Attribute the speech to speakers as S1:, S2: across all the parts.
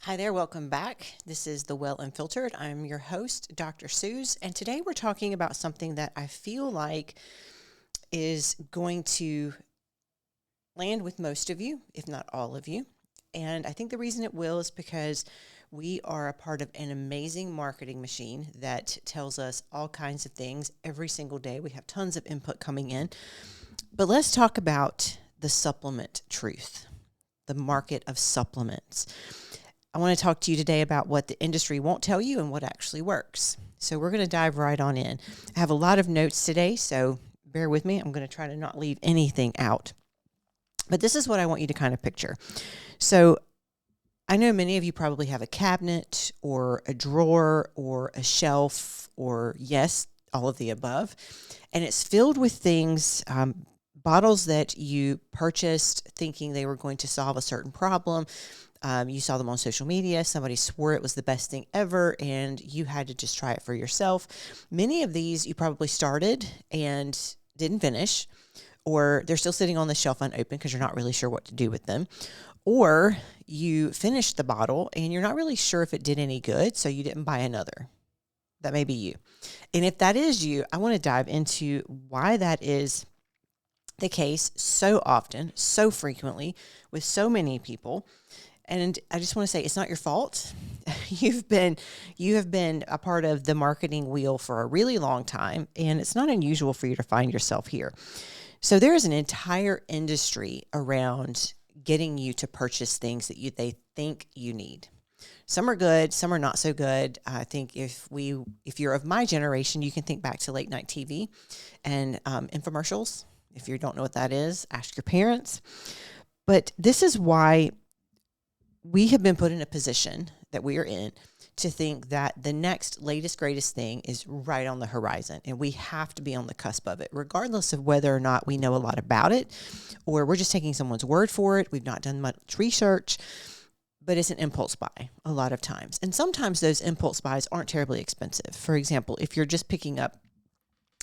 S1: Hi there, welcome back. This is the Well Unfiltered. I'm your host, Dr. Suze, and today we're talking about something that I feel like is going to land with most of you, if not all of you. And I think the reason it will is because we are a part of an amazing marketing machine that tells us all kinds of things every single day. We have tons of input coming in. But let's talk about the supplement truth, the market of supplements. I want to talk to you today about what the industry won't tell you and what actually works. So we're going to dive right on in. I have a lot of notes today, so bear with me. I'm going to try to not leave anything out. But this is what I want you to kind of picture. So I know many of you probably have a cabinet or a drawer or a shelf or, yes, all of the above. And it's filled with things, bottles that you purchased thinking they were going to solve a certain problem. You saw them on social media. Somebody swore it was the best thing ever, and you had to just try it for yourself. Many of these you probably started and didn't finish, or they're still sitting on the shelf unopened because you're not really sure what to do with them. Or you finished the bottle and you're not really sure if it did any good, so you didn't buy another. That may be you. And if that is you, I want to dive into why that is the case so often, so frequently, with so many people. And I just want to say it's not your fault. You have been a part of the marketing wheel for a really long time, and it's not unusual for you to find yourself here. So there is an entire industry around getting you to purchase things that they think you need. Some are good, some are not so good. I think if you're of my generation, you can think back to late night TV and infomercials. If you don't know what that is, ask your parents. But this is why we have been put in a position that we are in to think that the next latest, greatest thing is right on the horizon. And we have to be on the cusp of it, regardless of whether or not we know a lot about it, or we're just taking someone's word for it. We've not done much research, but it's an impulse buy a lot of times. And sometimes those impulse buys aren't terribly expensive. For example, if you're just picking up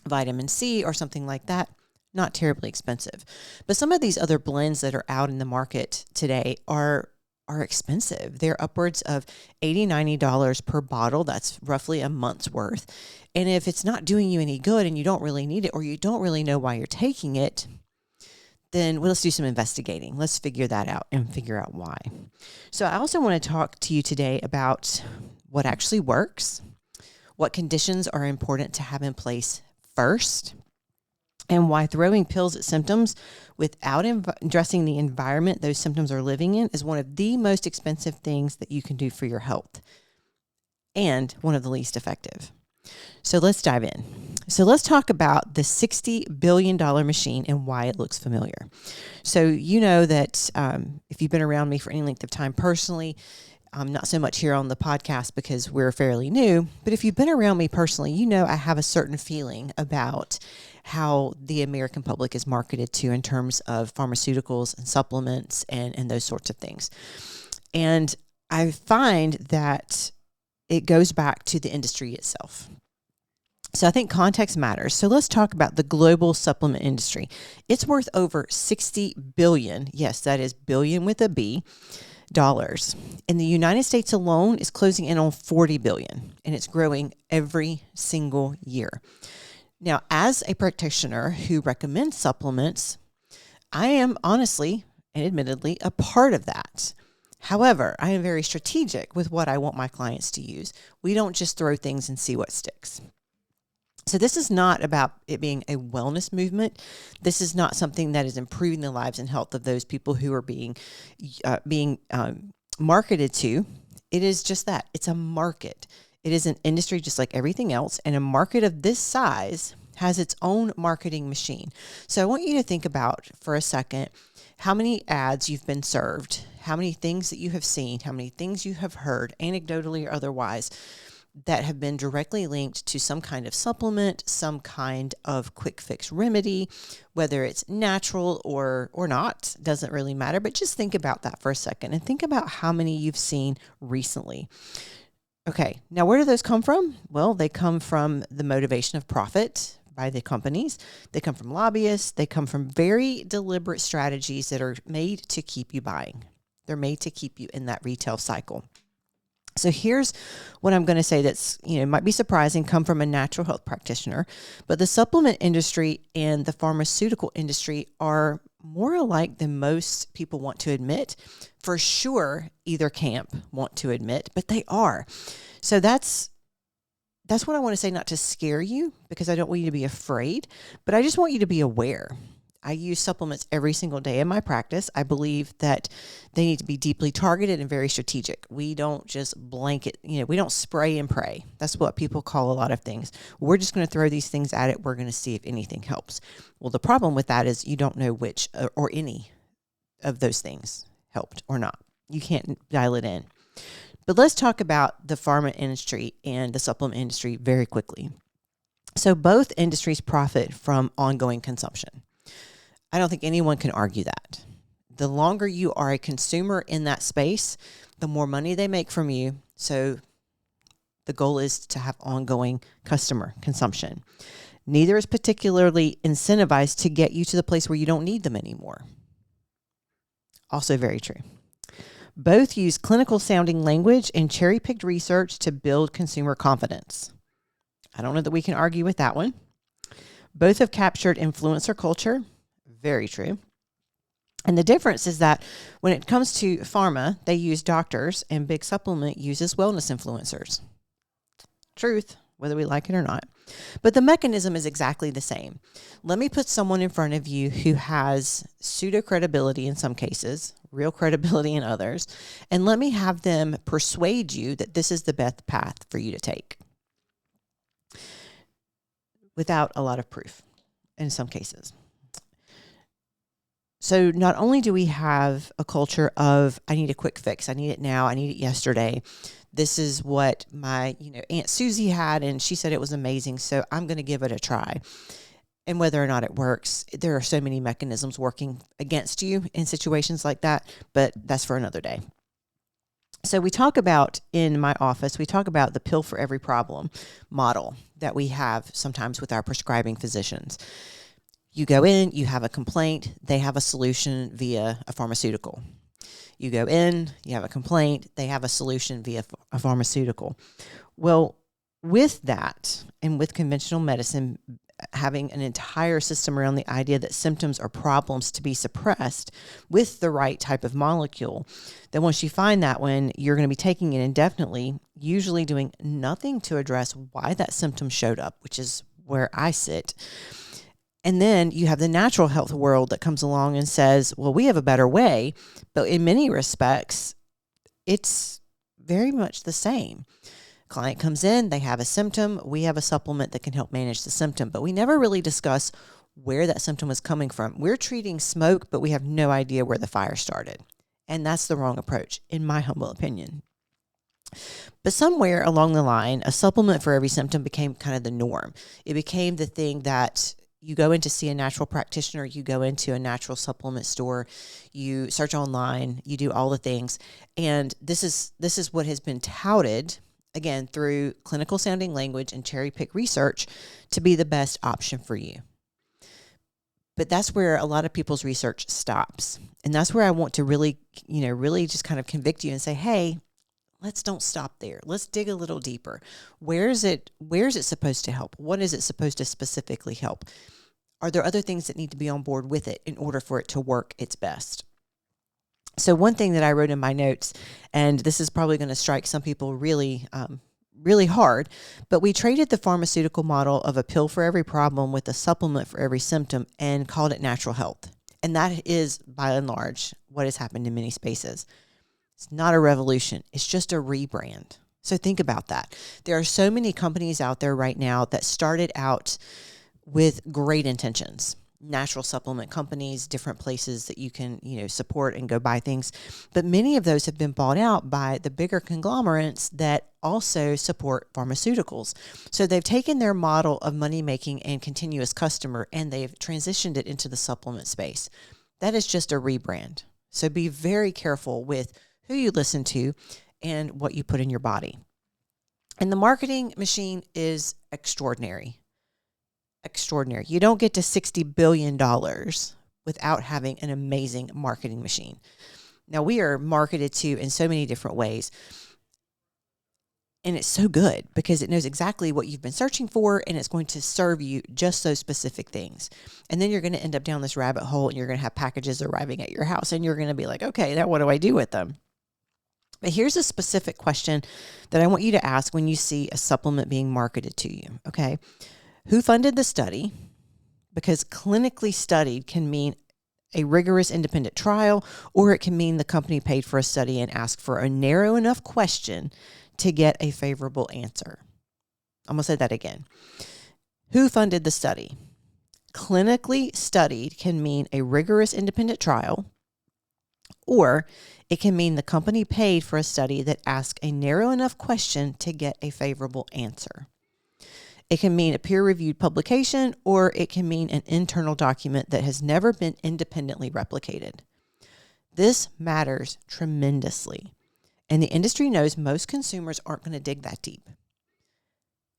S1: vitamin C or something like that, not terribly expensive. But some of these other blends that are out in the market today are expensive. They're upwards of $80, $90 per bottle. That's roughly a month's worth. And if it's not doing you any good and you don't really need it, or you don't really know why you're taking it, then let's do some investigating. Let's figure that out and figure out why. So I also want to talk to you today about what actually works, what conditions are important to have in place first, and why throwing pills at symptoms without addressing the environment those symptoms are living in is one of the most expensive things that you can do for your health, and one of the least effective. So let's dive in. So let's talk about the $60 billion machine and why it looks familiar. So you know that if you've been around me for any length of time personally, not so much here on the podcast because we're fairly new, but if you've been around me personally, you know I have a certain feeling about how the American public is marketed to in terms of pharmaceuticals and supplements and those sorts of things. And I find that it goes back to the industry itself. So I think context matters. So let's talk about the global supplement industry. It's worth over $60 billion. Yes, that is billion with a B. Dollars. In the United States alone, is closing in on $40 billion, and it's growing every single year. Now, as a practitioner who recommends supplements, I am honestly and admittedly a part of that. However, I am very strategic with what I want my clients to use. We don't just throw things and see what sticks. So this is not about it being a wellness movement. This is not something that is improving the lives and health of those people who are being marketed to. It is just that. It's a market. It is an industry just like everything else, and a market of this size has its own marketing machine. So I want you to think about for a second how many ads you've been served, how many things that you have seen, how many things you have heard, anecdotally or otherwise, that have been directly linked to some kind of supplement, some kind of quick fix remedy, whether it's natural or not, doesn't really matter. But just think about that for a second and think about how many you've seen recently. Okay, now where do those come from? Well, they come from the motivation of profit by the companies. They come from lobbyists. They come from very deliberate strategies that are made to keep you buying. They're made to keep you in that retail cycle. So here's what I'm going to say that's, might be surprising, come from a natural health practitioner, but the supplement industry and the pharmaceutical industry are more alike than most people want to admit. For sure, either camp want to admit, but they are. So that's what I want to say, not to scare you, because I don't want you to be afraid, but I just want you to be aware. I use supplements every single day in my practice. I believe that they need to be deeply targeted and very strategic. We don't just blanket, we don't spray and pray. That's what people call a lot of things. We're just going to throw these things at it. We're going to see if anything helps. Well, the problem with that is you don't know which or any of those things helped or not. You can't dial it in. But let's talk about the pharma industry and the supplement industry very quickly. So both industries profit from ongoing consumption. I don't think anyone can argue that. The longer you are a consumer in that space, the more money they make from you. So the goal is to have ongoing customer consumption. Neither is particularly incentivized to get you to the place where you don't need them anymore. Also very true. Both use clinical sounding language and cherry-picked research to build consumer confidence. I don't know that we can argue with that one. Both have captured influencer culture. Very true. And the difference is that when it comes to pharma, they use doctors, and big supplement uses wellness influencers. Truth, whether we like it or not. But the mechanism is exactly the same. Let me put someone in front of you who has pseudo credibility in some cases, real credibility in others, and let me have them persuade you that this is the best path for you to take without a lot of proof in some cases. So not only do we have a culture of, I need a quick fix, I need it now, I need it yesterday. This is what my, Aunt Susie had, and she said it was amazing, so I'm going to give it a try. And whether or not it works, there are so many mechanisms working against you in situations like that, but that's for another day. So we talk about, in my office, we talk about the pill for every problem model that we have sometimes with our prescribing physicians. You go in, you have a complaint, they have a solution via a pharmaceutical. You go in, you have a complaint, they have a solution via a pharmaceutical. Well, with that, and with conventional medicine having an entire system around the idea that symptoms are problems to be suppressed with the right type of molecule, then once you find that one, you're going to be taking it indefinitely, usually doing nothing to address why that symptom showed up, which is where I sit. And then you have the natural health world that comes along and says, well, we have a better way. But in many respects, it's very much the same. Client comes in, they have a symptom. We have a supplement that can help manage the symptom. But we never really discuss where that symptom is coming from. We're treating smoke, but we have no idea where the fire started. And that's the wrong approach, in my humble opinion. But somewhere along the line, a supplement for every symptom became kind of the norm. It became the thing that you go in to see a natural practitioner, you go into a natural supplement store, you search online, you do all the things. And this is what has been touted, again, through clinical sounding language and cherry pick research, to be the best option for you. But that's where a lot of people's research stops. And that's where I want to really just kind of convict you and say, hey, let's don't stop there. Let's dig a little deeper. Where is it supposed to help? What is it supposed to specifically help? Are there other things that need to be on board with it in order for it to work its best? So one thing that I wrote in my notes, and this is probably going to strike some people really hard, but we traded the pharmaceutical model of a pill for every problem with a supplement for every symptom and called it natural health. And that is, by and large, what has happened in many spaces. It's not a revolution. It's just a rebrand. So think about that. There are so many companies out there right now that started out with great intentions. Natural supplement companies, different places that you can, support and go buy things. But many of those have been bought out by the bigger conglomerates that also support pharmaceuticals. So they've taken their model of money making and continuous customer, and they've transitioned it into the supplement space. That is just a rebrand. So be very careful with who you listen to and what you put in your body. And the marketing machine is extraordinary. Extraordinary. You don't get to $60 billion without having an amazing marketing machine. Now, we are marketed to in so many different ways. And it's so good because it knows exactly what you've been searching for, and it's going to serve you just those specific things. And then you're going to end up down this rabbit hole, and you're going to have packages arriving at your house, and you're going to be like, okay, now what do I do with them? But here's a specific question that I want you to ask when you see a supplement being marketed to you, okay? Who funded the study? Because clinically studied can mean a rigorous independent trial, or it can mean the company paid for a study and asked for a narrow enough question to get a favorable answer. I'm going to say that again. Who funded the study? Clinically studied can mean a rigorous independent trial, or it can mean the company paid for a study that asked a narrow enough question to get a favorable answer. It can mean a peer-reviewed publication, or it can mean an internal document that has never been independently replicated. This matters tremendously. And the industry knows most consumers aren't going to dig that deep.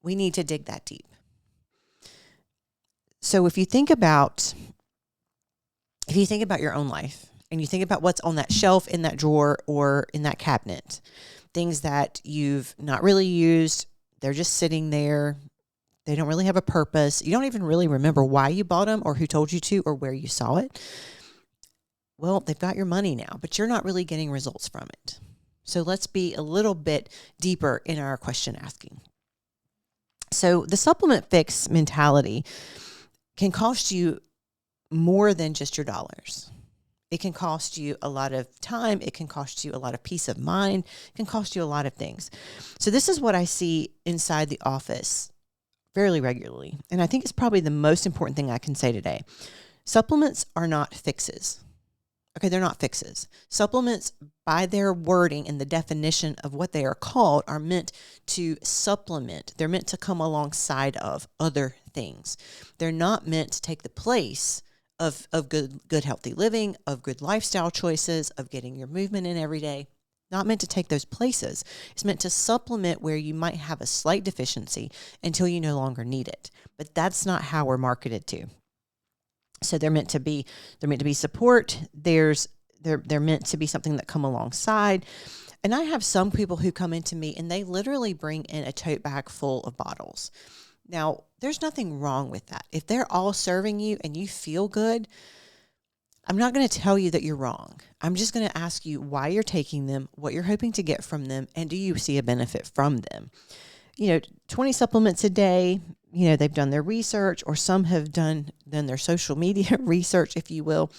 S1: We need to dig that deep. So if you think about your own life, and you think about what's on that shelf, in that drawer, or in that cabinet, things that you've not really used, they're just sitting there. They don't really have a purpose. You don't even really remember why you bought them or who told you to or where you saw it. Well, they've got your money now, but you're not really getting results from it. So let's be a little bit deeper in our question asking. So the supplement fix mentality can cost you more than just your dollars. It can cost you a lot of time. It can cost you a lot of peace of mind. It can cost you a lot of things. So this is what I see inside the office fairly regularly. And I think it's probably the most important thing I can say today. Supplements are not fixes. Okay, they're not fixes. Supplements, by their wording and the definition of what they are called, are meant to supplement. They're meant to come alongside of other things. They're not meant to take the place of good healthy living, of good lifestyle choices, of getting your movement in every day. Not meant to take those places. It's meant to supplement where you might have a slight deficiency until you no longer need it. But that's not how we're marketed to. So they're meant to be support. They're meant to be something that come alongside. And I have some people who come into me and they literally bring in a tote bag full of bottles. Now, there's nothing wrong with that. If they're all serving you and you feel good, I'm not going to tell you that you're wrong. I'm just going to ask you why you're taking them, what you're hoping to get from them, and do you see a benefit from them? 20 supplements a day, they've done their research, or some have done their social media research, if you will.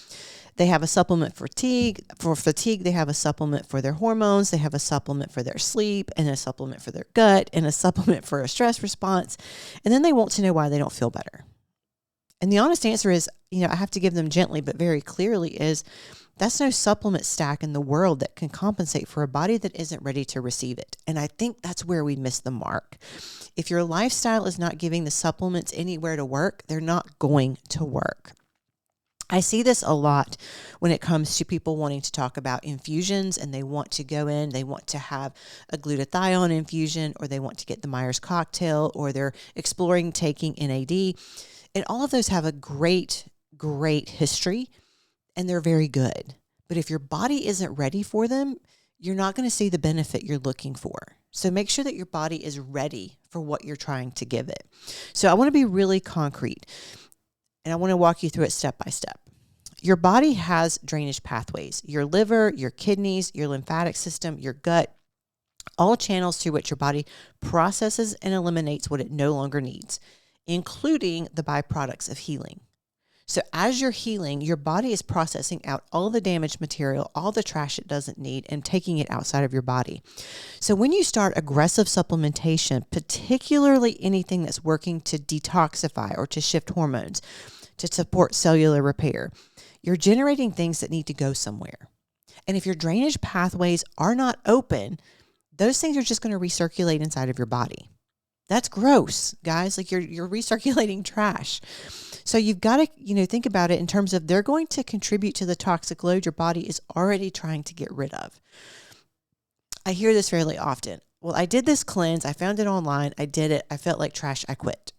S1: They have a supplement for fatigue. They have a supplement for their hormones. They have a supplement for their sleep, and a supplement for their gut, and a supplement for a stress response. And then they want to know why they don't feel better. And the honest answer is, I have to give them gently but very clearly, is that's no supplement stack in the world that can compensate for a body that isn't ready to receive it. And I think that's where we miss the mark. If your lifestyle is not giving the supplements anywhere to work, they're not going to work. I see this a lot when it comes to people wanting to talk about infusions, and they want to go in, they want to have a glutathione infusion, or they want to get the Myers cocktail, or they're exploring taking NAD. And all of those have a great history, and they're very good. But if your body isn't ready for them, you're not going to see the benefit you're looking for. So make sure that your body is ready for what you're trying to give it. So I want to be really concrete, and I want to walk you through it step by step. Your body has drainage pathways. Your liver, your kidneys, your lymphatic system, your gut, all channels through which your body processes and eliminates what it no longer needs, including the byproducts of healing. So as you're healing, your body is processing out all the damaged material, all the trash it doesn't need, and taking it outside of your body. So when you start aggressive supplementation, particularly anything that's working to detoxify or to shift hormones, to support cellular repair, you're generating things that need to go somewhere. And if your drainage pathways are not open, those things are just going to recirculate inside of your body. That's gross, guys. Like you're recirculating trash. So you've got to, think about it in terms of they're going to contribute to the toxic load your body is already trying to get rid of. I hear this fairly often. Well, I did this cleanse. I found it online. I did it. I felt like trash. I quit.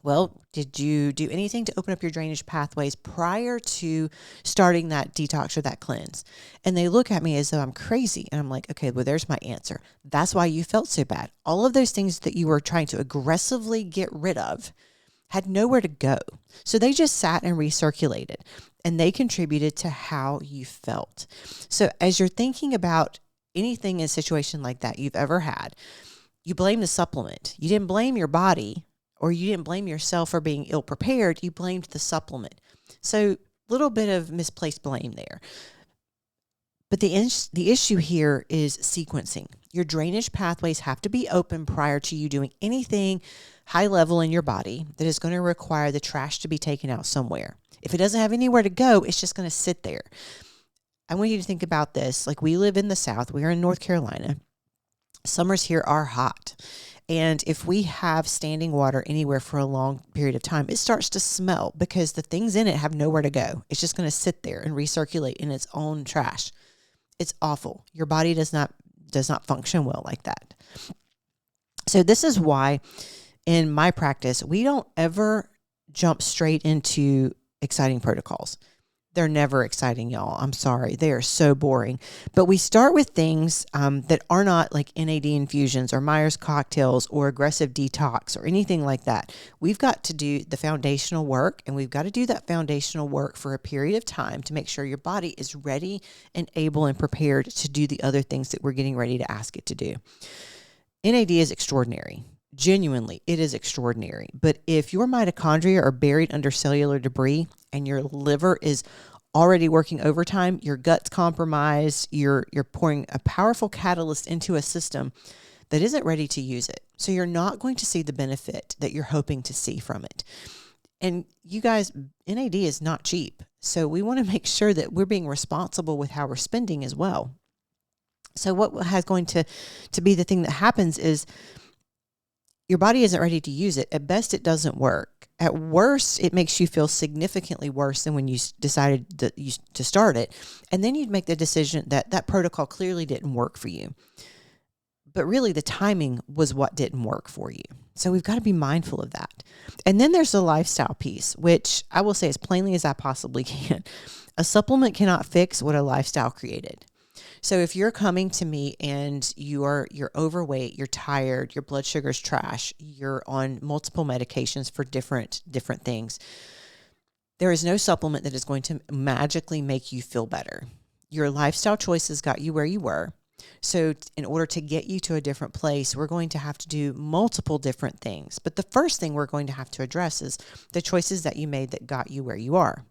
S1: Well, did you do anything to open up your drainage pathways prior to starting that detox or that cleanse? And they look at me as though I'm crazy. And I'm like, okay, well, there's my answer. That's why you felt so bad. All of those things that you were trying to aggressively get rid of had nowhere to go. So they just sat and recirculated, and they contributed to how you felt. So as you're thinking about anything in a situation like that you've ever had, you blame the supplement. You didn't blame your body, or you didn't blame yourself for being ill prepared. You blamed the supplement. So a little bit of misplaced blame there. But the issue here is sequencing. Your drainage pathways have to be open prior to you doing anything high level in your body that is going to require the trash to be taken out somewhere. If it doesn't have anywhere to go, it's just going to sit there. I want you to think about this. Like, we live in the South. We are in North Carolina. Summers here are hot. And if we have standing water anywhere for a long period of time, it starts to smell because the things in it have nowhere to go. It's just going to sit there and recirculate in its own trash. It's awful. Your body does not function well like that. So this is why in my practice, we don't ever jump straight into exciting protocols. They're never exciting, y'all. I'm sorry. They are so boring. But we start with things that are not like NAD infusions or Myers cocktails or aggressive detox or anything like that. We've got to do the foundational work, and we've got to do that foundational work for a period of time to make sure your body is ready and able and prepared to do the other things that we're getting ready to ask it to do. NAD is extraordinary. Genuinely, it is extraordinary. But if your mitochondria are buried under cellular debris and your liver is already working overtime, your gut's compromised, you're pouring a powerful catalyst into a system that isn't ready to use it. So you're not going to see the benefit that you're hoping to see from it. And you guys, NAD is not cheap. So we want to make sure that we're being responsible with how we're spending as well. So what has going to be the thing that happens is your body isn't ready to use it. At best, it doesn't work. At worst, it makes you feel significantly worse than when you decided to start it. And then you'd make the decision that protocol clearly didn't work for you. But really, the timing was what didn't work for you. So we've got to be mindful of that. And then there's the lifestyle piece, which I will say as plainly as I possibly can. A supplement cannot fix what a lifestyle created. So if you're coming to me and you're overweight, you're tired, your blood sugar's trash, you're on multiple medications for different things, there is no supplement that is going to magically make you feel better. Your lifestyle choices got you where you were. So in order to get you to a different place, we're going to have to do multiple different things. But the first thing we're going to have to address is the choices that you made that got you where you are.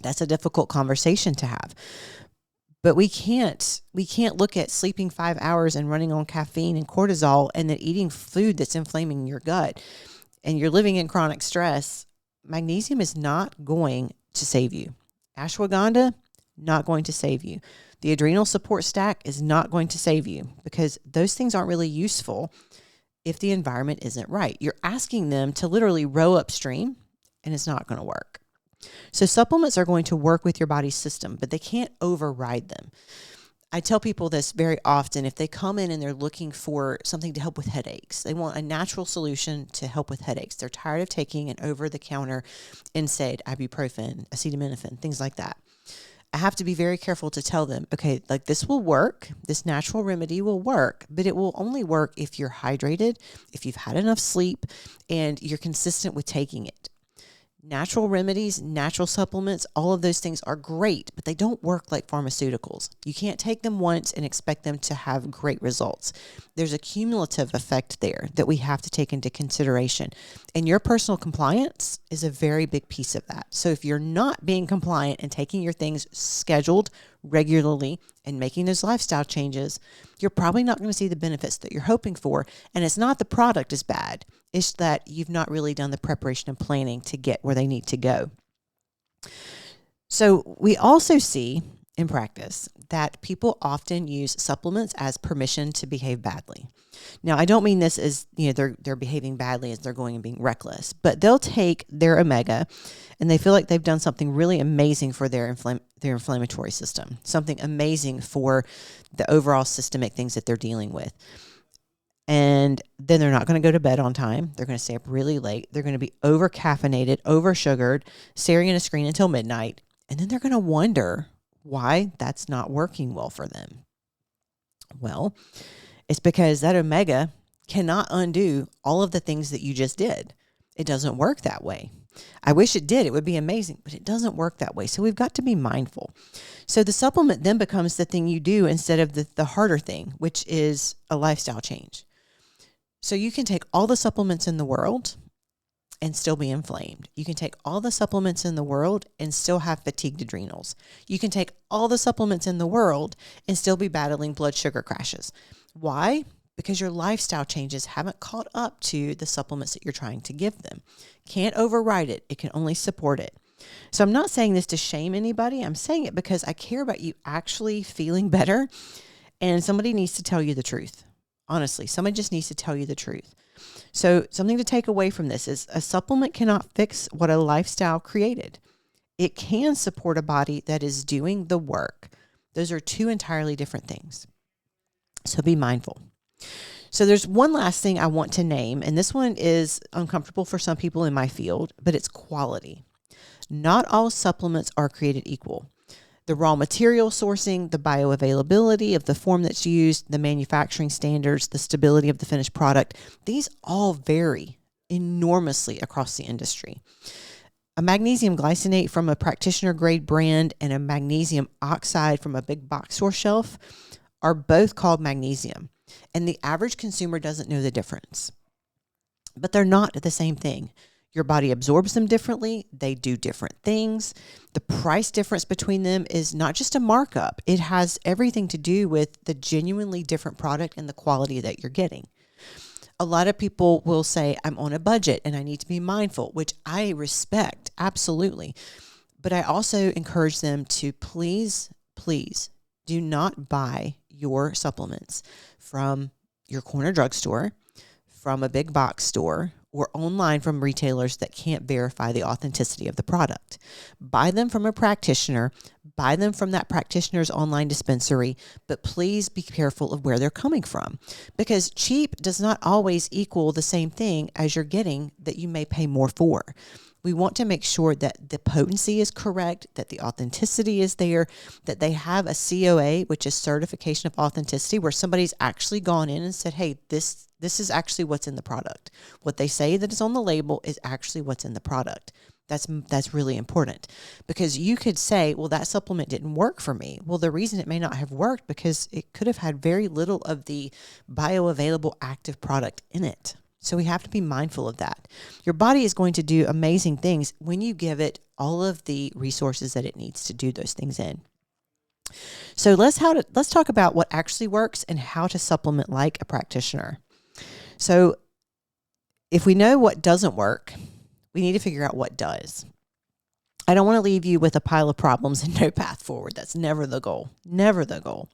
S1: That's a difficult conversation to have. But we can't look at sleeping 5 hours and running on caffeine and cortisol and then eating food that's inflaming your gut and you're living in chronic stress. Magnesium is not going to save you. Ashwagandha, not going to save you. The adrenal support stack is not going to save you because those things aren't really useful if the environment isn't right. You're asking them to literally row upstream, and it's not going to work. So supplements are going to work with your body's system, but they can't override them. I tell people this very often. If they come in and they're looking for something to help with headaches, they want a natural solution to help with headaches. They're tired of taking an over-the-counter NSAID, ibuprofen, acetaminophen, things like that. I have to be very careful to tell them, okay, like this will work. This natural remedy will work, but it will only work if you're hydrated, if you've had enough sleep, and you're consistent with taking it. Natural remedies, natural supplements, all of those things are great, but they don't work like pharmaceuticals. You can't take them once and expect them to have great results. There's a cumulative effect there that we have to take into consideration. And your personal compliance is a very big piece of that. So if you're not being compliant and taking your things scheduled regularly and making those lifestyle changes, you're probably not going to see the benefits that you're hoping for. And it's not the product is bad. It's that you've not really done the preparation and planning to get where they need to go. So we also see in practice that people often use supplements as permission to behave badly. Now, I don't mean this as, they're behaving badly as they're going and being reckless, but they'll take their omega and they feel like they've done something really amazing for their inflammatory system, something amazing for the overall systemic things that they're dealing with. And then they're not going to go to bed on time. They're going to stay up really late. They're going to be over caffeinated, over sugared, staring at a screen until midnight. And then they're going to wonder why that's not working well for them. Well, it's because that omega cannot undo all of the things that you just did. It doesn't work that way. I wish it did. It would be amazing, but it doesn't work that way. So we've got to be mindful. So the supplement then becomes the thing you do instead of the harder thing, which is a lifestyle change. So you can take all the supplements in the world and still be inflamed. You can take all the supplements in the world and still have fatigued adrenals. You can take all the supplements in the world and still be battling blood sugar crashes. Why? Because your lifestyle changes haven't caught up to the supplements that you're trying to give them. Can't override it. It can only support it. So I'm not saying this to shame anybody. I'm saying it because I care about you actually feeling better, and somebody needs to tell you the truth. Honestly, somebody just needs to tell you the truth. So something to take away from this is a supplement cannot fix what a lifestyle created. It can support a body that is doing the work. Those are two entirely different things. So be mindful. So there's one last thing I want to name, and this one is uncomfortable for some people in my field, but it's quality. Not all supplements are created equal. The raw material sourcing, the bioavailability of the form that's used, the manufacturing standards, the stability of the finished product, these all vary enormously across the industry. A magnesium glycinate from a practitioner grade brand and a magnesium oxide from a big box store shelf are both called magnesium, and the average consumer doesn't know the difference. But they're not the same thing. Your body absorbs them differently. They do different things. The price difference between them is not just a markup. It has everything to do with the genuinely different product and the quality that you're getting. A lot of people will say, I'm on a budget and I need to be mindful, which I respect, absolutely. But I also encourage them to please do not buy your supplements from your corner drugstore, from a big box store, or online from retailers that can't verify the authenticity of the product. Buy them from a practitioner, buy them from that practitioner's online dispensary, but please be careful of where they're coming from, because cheap does not always equal the same thing as you're getting that you may pay more for. We want to make sure that the potency is correct, that the authenticity is there, that they have a COA, which is certification of authenticity, where somebody's actually gone in and said, hey, this is actually what's in the product. What they say that is on the label is actually what's in the product. That's really important, because you could say, well, that supplement didn't work for me. Well, the reason it may not have worked because it could have had very little of the bioavailable active product in it. So we have to be mindful of that. Your body is going to do amazing things when you give it all of the resources that it needs to do those things in. So let's talk about what actually works and how to supplement like a practitioner. So if we know what doesn't work, we need to figure out what does. I don't want to leave you with a pile of problems and no path forward. That's never the goal. Never the goal.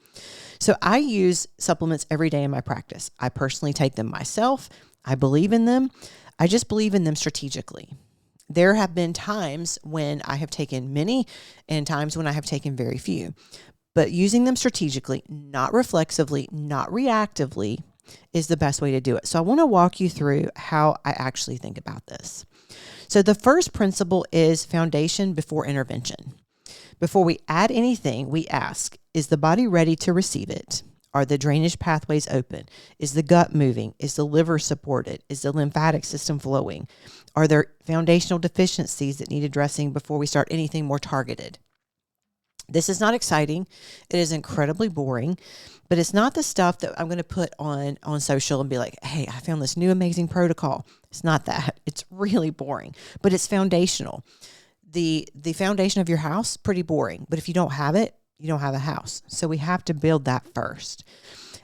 S1: So I use supplements every day in my practice. I personally take them myself. I believe in them. I just believe in them strategically. There have been times when I have taken many and times when I have taken very few. But using them strategically, not reflexively, not reactively, is the best way to do it. So I want to walk you through how I actually think about this. So the first principle is foundation before intervention. Before we add anything, we ask, is the body ready to receive it? Are the drainage pathways open? Is the gut moving? Is the liver supported? Is the lymphatic system flowing? Are there foundational deficiencies that need addressing before we start anything more targeted? This is not exciting. It is incredibly boring, but it's not the stuff that I'm going to put on social and be like, hey, I found this new amazing protocol. It's not that. It's really boring, but it's foundational. The foundation of your house, pretty boring, but if you don't have it, you don't have a house. So we have to build that first.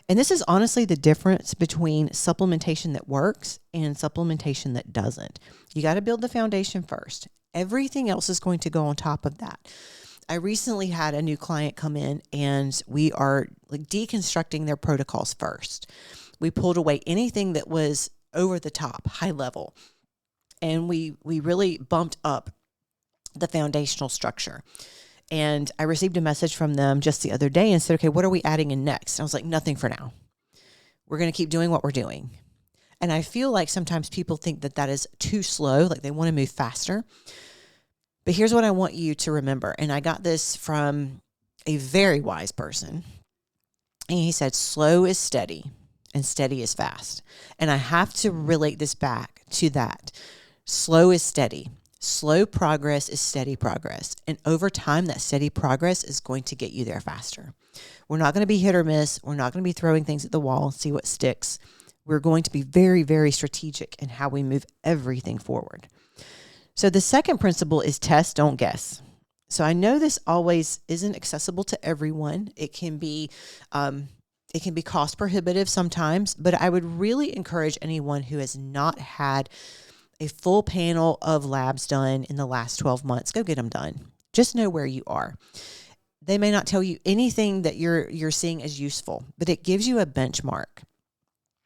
S1: And this is honestly the difference between supplementation that works and supplementation that doesn't. You got to build the foundation first. Everything else is going to go on top of that. I recently had a new client come in and we are deconstructing their protocols first. We pulled away anything that was over the top, high level, and we really bumped up the foundational structure. And I received a message from them just the other day and said, okay, what are we adding in next? And I was like, nothing for now. we're going to keep doing what we're doing. And I feel like sometimes people think that that is too slow, like they want to move faster. But here's what I want you to remember. And I got this from a very wise person. And he said, slow is steady and steady is fast. And I have to relate this back to that. Slow is steady. Slow progress is steady progress. And over time, that steady progress is going to get you there faster. We're not going to be hit or miss. We're not going to be throwing things at the wall, see what sticks. We're going to be very, very strategic in how we move everything forward. So the second principle is test, don't guess. So I know this always isn't accessible to everyone. It can be cost prohibitive sometimes, but I would really encourage anyone who has not had a full panel of labs done in the last 12 months, go get them done. Just know where you are. They may not tell you anything that you're seeing as useful, but it gives you a benchmark.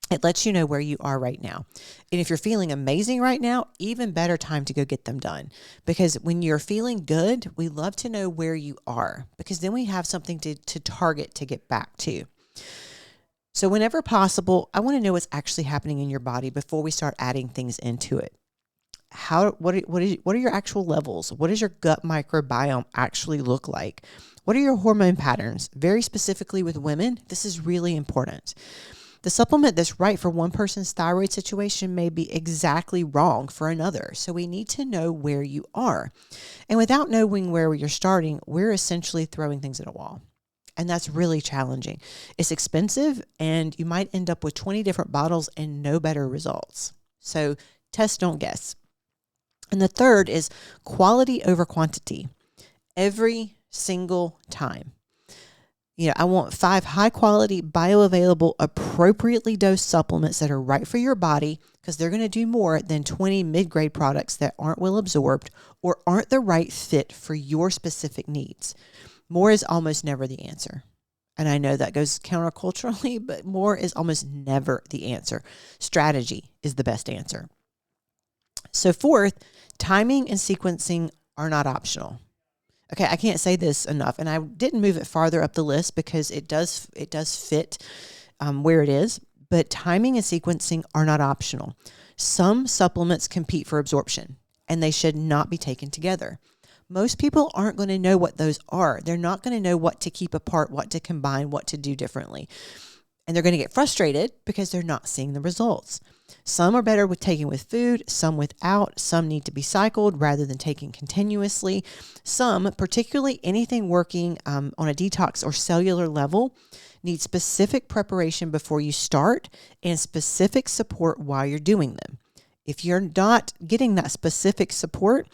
S1: It lets you know where you are right now. And if you're feeling amazing right now, even better time to go get them done. Because when you're feeling good, we love to know where you are, because then we have something to target to get back to. So whenever possible, I want to know what's actually happening in your body before we start adding things into it. What are your actual levels? What does your gut microbiome actually look like? What are your hormone patterns? Very specifically with women, this is really important. The supplement that's right for one person's thyroid situation may be exactly wrong for another. So we need to know where you are. And without knowing where you're starting, we're essentially throwing things at a wall. And that's really challenging. It's expensive, and you might end up with 20 different bottles and no better results. So test, don't guess. And the third is quality over quantity. Every single time. I want 5 high quality, bioavailable, appropriately dosed supplements that are right for your body, because they're going to do more than 20 mid-grade products that aren't well absorbed or aren't the right fit for your specific needs. More is almost never the answer. And I know that goes counterculturally, but more is almost never the answer. Strategy is the best answer. So fourth, timing and sequencing are not optional. Okay, I can't say this enough, and I didn't move it farther up the list because it does fit where it is, but timing and sequencing are not optional. Some supplements compete for absorption, and they should not be taken together. Most people aren't going to know what those are. They're not going to know what to keep apart, what to combine, what to do differently. And they're going to get frustrated because they're not seeing the results. Some are better with taking with food, some without. Some need to be cycled rather than taken continuously. Some, particularly anything working on a detox or cellular level, need specific preparation before you start and specific support while you're doing them. If you're not getting that specific support,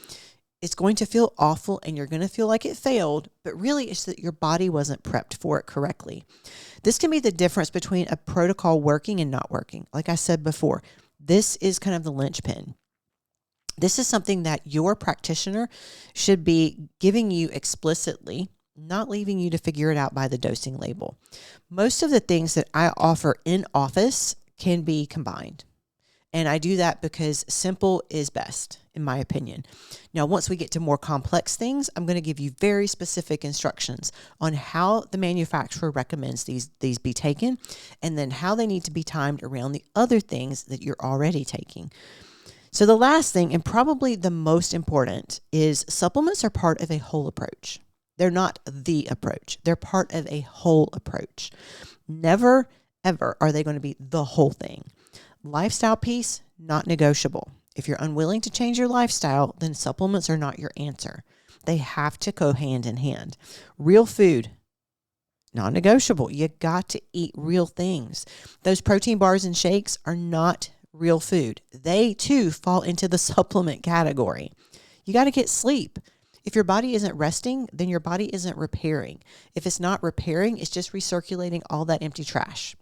S1: it's going to feel awful and you're going to feel like it failed, but really it's that your body wasn't prepped for it correctly. This can be the difference between a protocol working and not working. Like I said before, this is kind of the linchpin. This is something that your practitioner should be giving you explicitly, not leaving you to figure it out by the dosing label. Most of the things that I offer in office can be combined. And I do that because simple is best, in my opinion. Now, once we get to more complex things, I'm going to give you very specific instructions on how the manufacturer recommends these be taken, and then how they need to be timed around the other things that you're already taking. So the last thing, and probably the most important, is supplements are part of a whole approach. They're not the approach. They're part of a whole approach. Never, ever are they going to be the whole thing. Lifestyle piece, not negotiable. If you're unwilling to change your lifestyle, then supplements are not your answer. They have to go hand in hand. Real food, non-negotiable. You got to eat real things. Those protein bars and shakes are not real food. They too fall into the supplement category. You got to get sleep. If your body isn't resting, then your body isn't repairing. If it's not repairing, it's just recirculating all that empty trash.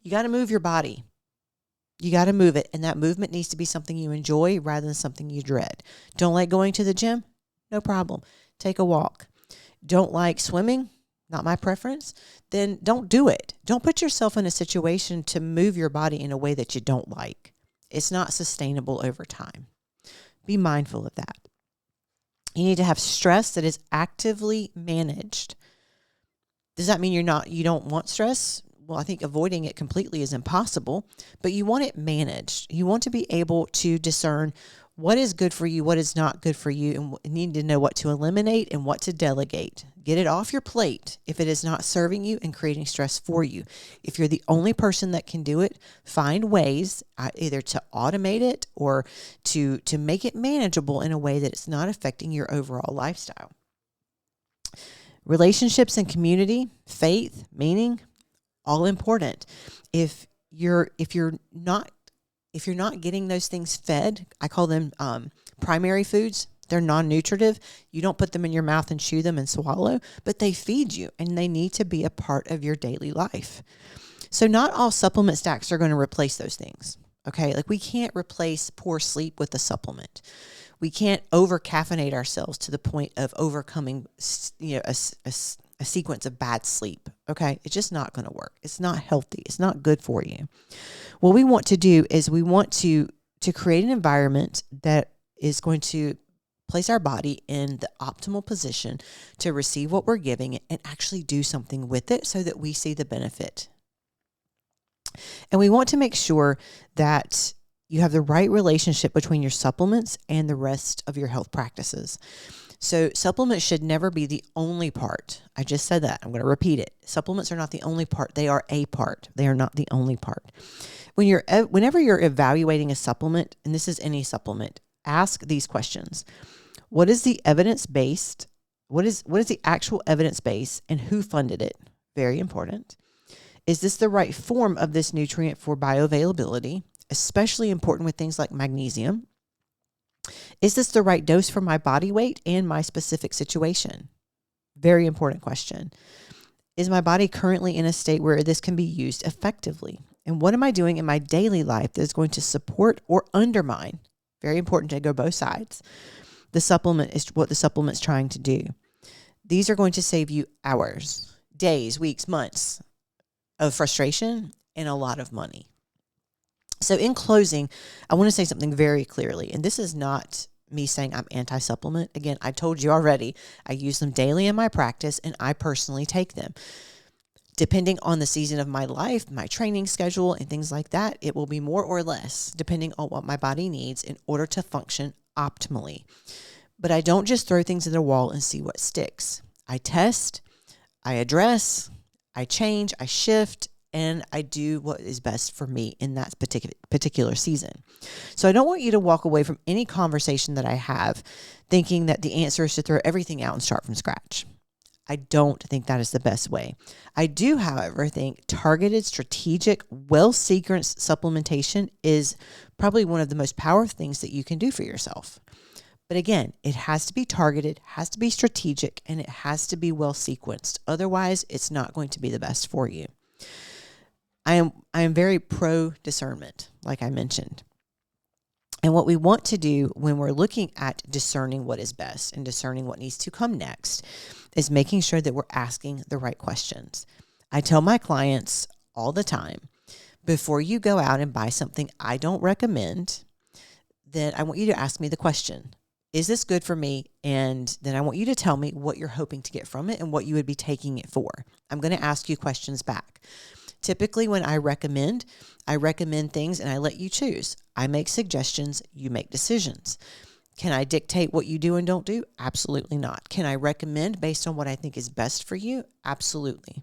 S1: You got to move your body. You got to move it, and that movement needs to be something you enjoy rather than something you dread. Don't like going to the gym? No problem. Take a walk. Don't like swimming? Not my preference. Then don't do it. Don't put yourself in a situation to move your body in a way that you don't like. It's not sustainable over time. Be mindful of that. You need to have stress that is actively managed. Does that mean you don't want stress? well, I think avoiding it completely is impossible, but you want it managed. You want to be able to discern what is good for you, what is not good for you, and need to know what to eliminate and what to delegate. Get it off your plate if it is not serving you and creating stress for you. If you're the only person that can do it, find ways either to automate it or to make it manageable in a way that it's not affecting your overall lifestyle. Relationships and community, faith, meaning, all important. If you're not getting those things fed, I call them primary foods. They're non-nutritive. You don't put them in your mouth and chew them and swallow, but they feed you and they need to be a part of your daily life. So not all supplement stacks are going to replace those things. Okay. Like we can't replace poor sleep with a supplement. We can't over caffeinate ourselves to the point of overcoming, a sequence of bad sleep. Okay. It's just not going to work. It's not healthy. It's not good for you. What we want to do is we want to create an environment that is going to place our body in the optimal position to receive what we're giving and actually do something with it so that we see the benefit. And we want to make sure that you have the right relationship between your supplements and the rest of your health practices. So supplements should never be the only part. I just said that. I'm going to repeat it. Supplements are not the only part. They are a part. They are not the only part. Whenever you're evaluating a supplement, and this is any supplement, ask these questions. What is the evidence-based? What is the actual evidence base and who funded it? Very important. Is this the right form of this nutrient for bioavailability? Especially important with things like magnesium. Is this the right dose for my body weight and my specific situation? Very important question. Is my body currently in a state where this can be used effectively? And what am I doing in my daily life that is going to support or undermine? Very important to go both sides. The supplement is what the supplement's trying to do. These are going to save you hours, days, weeks, months of frustration and a lot of money. So in closing, I want to say something very clearly, and this is not me saying I'm anti-supplement. Again, I told you already, I use them daily in my practice and I personally take them. Depending on the season of my life, my training schedule and things like that, it will be more or less depending on what my body needs in order to function optimally. But I don't just throw things at a wall and see what sticks. I test, I address, I change, I shift, and I do what is best for me in that particular season. So I don't want you to walk away from any conversation that I have thinking that the answer is to throw everything out and start from scratch. I don't think that is the best way. I do, however, think targeted, strategic, well-sequenced supplementation is probably one of the most powerful things that you can do for yourself. But again, it has to be targeted, has to be strategic, and it has to be well-sequenced. Otherwise, it's not going to be the best for you. I am very pro discernment, like I mentioned. And what we want to do when we're looking at discerning what is best and discerning what needs to come next is making sure that we're asking the right questions. I tell my clients all the time, before you go out and buy something I don't recommend, then I want you to ask me the question, is this good for me? And then I want you to tell me what you're hoping to get from it and what you would be taking it for. I'm going to ask you questions back. Typically, when I recommend things and I let you choose. I make suggestions, you make decisions. Can I dictate what you do and don't do? Absolutely not. Can I recommend based on what I think is best for you? Absolutely.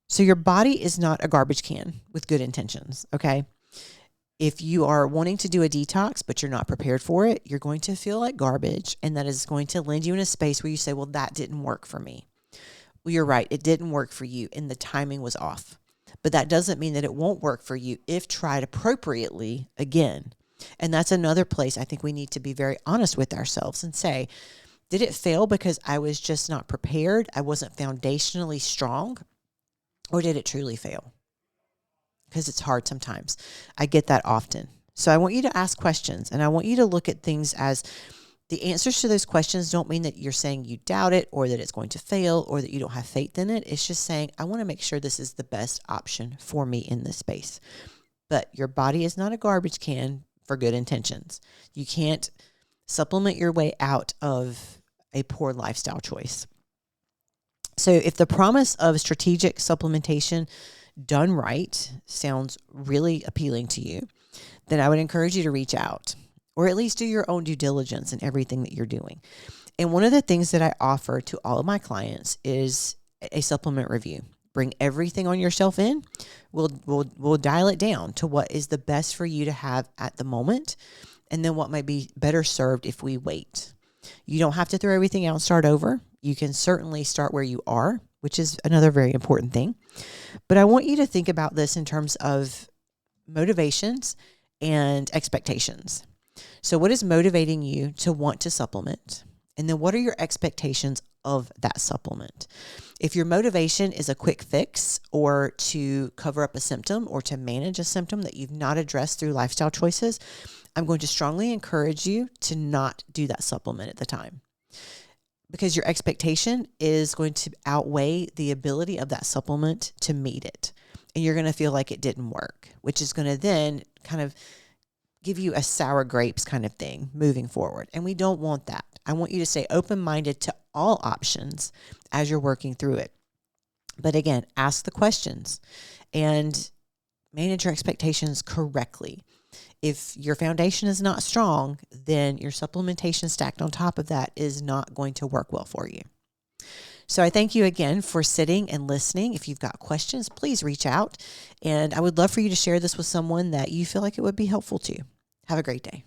S1: So your body is not a garbage can with good intentions, okay? If you are wanting to do a detox, but you're not prepared for it, you're going to feel like garbage, and that is going to land you in a space where you say, well, that didn't work for me. Well, you're right. It didn't work for you, and the timing was off. But that doesn't mean that it won't work for you if tried appropriately again. And that's another place I think we need to be very honest with ourselves and say, did it fail because I was just not prepared? I wasn't foundationally strong? Or did it truly fail? Because it's hard sometimes. I get that often. So I want you to ask questions, and I want you to look at things as the answers to those questions don't mean that you're saying you doubt it or that it's going to fail or that you don't have faith in it. It's just saying, I want to make sure this is the best option for me in this space. But your body is not a garbage can for good intentions. You can't supplement your way out of a poor lifestyle choice. So if the promise of strategic supplementation done right sounds really appealing to you, then I would encourage you to reach out or at least do your own due diligence in everything that you're doing. And one of the things that I offer to all of my clients is a supplement review. Bring everything on your shelf in. We'll dial it down to what is the best for you to have at the moment, and then what might be better served if we wait. You don't have to throw everything out and start over. You can certainly start where you are, which is another very important thing. But I want you to think about this in terms of motivations and expectations. So what is motivating you to want to supplement? And then what are your expectations of that supplement? If your motivation is a quick fix or to cover up a symptom or to manage a symptom that you've not addressed through lifestyle choices, I'm going to strongly encourage you to not do that supplement at the time, because your expectation is going to outweigh the ability of that supplement to meet it. And you're going to feel like it didn't work, which is going to then kind of give you a sour grapes kind of thing moving forward. And we don't want that. I want you to stay open-minded to all options as you're working through it. But again, ask the questions and manage your expectations correctly. If your foundation is not strong, then your supplementation stacked on top of that is not going to work well for you. So I thank you again for sitting and listening. If you've got questions, please reach out. And I would love for you to share this with someone that you feel like it would be helpful to. Have a great day.